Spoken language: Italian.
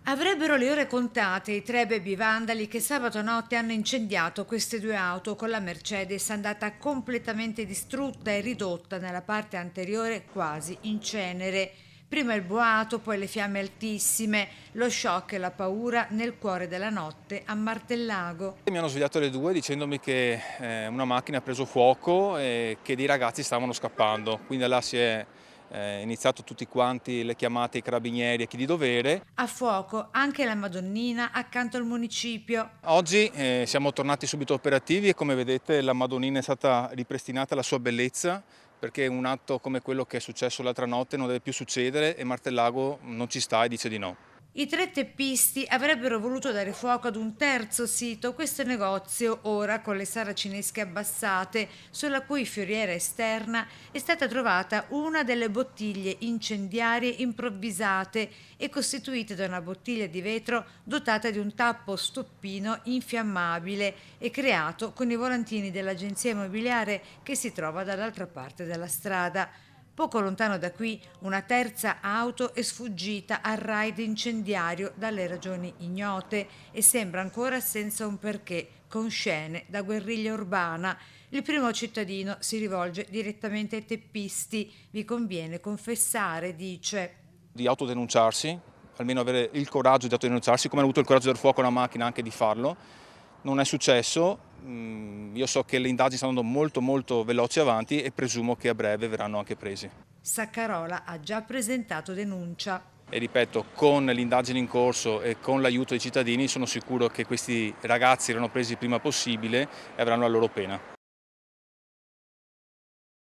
Avrebbero le ore contate i tre baby vandali che sabato notte hanno incendiato queste due auto con la Mercedes andata completamente distrutta e ridotta nella parte anteriore quasi in cenere. Prima il boato, poi le fiamme altissime, lo shock e la paura nel cuore della notte a Martellago. Mi hanno svegliato alle 2 dicendomi che una macchina ha preso fuoco e che dei ragazzi stavano scappando. Quindi da là si è iniziato tutti quanti le chiamate ai carabinieri e chi di dovere. A fuoco anche la Madonnina accanto al municipio. Oggi siamo tornati subito operativi e come vedete la Madonnina è stata ripristinata alla sua bellezza, perché un atto come quello che è successo l'altra notte non deve più succedere e Martellago non ci sta e dice di no. I tre teppisti avrebbero voluto dare fuoco ad un terzo sito, questo negozio, ora con le saracinesche abbassate, sulla cui fioriera esterna è stata trovata una delle bottiglie incendiarie improvvisate e costituite da una bottiglia di vetro dotata di un tappo stoppino infiammabile e creato con i volantini dell'agenzia immobiliare che si trova dall'altra parte della strada. Poco lontano da qui una terza auto è sfuggita al raid incendiario dalle ragioni ignote e sembra ancora senza un perché, con scene da guerriglia urbana. Il primo cittadino si rivolge direttamente ai teppisti. Vi conviene confessare, dice. Di autodenunciarsi, almeno avere il coraggio di autodenunciarsi, come hanno avuto il coraggio di dar fuoco a una macchina anche di farlo. Non è successo, io so che le indagini stanno andando molto veloci avanti e presumo che a breve verranno anche presi. Saccarola ha già presentato denuncia. E ripeto, con l'indagine in corso e con l'aiuto dei cittadini sono sicuro che questi ragazzi verranno presi il prima possibile e avranno la loro pena.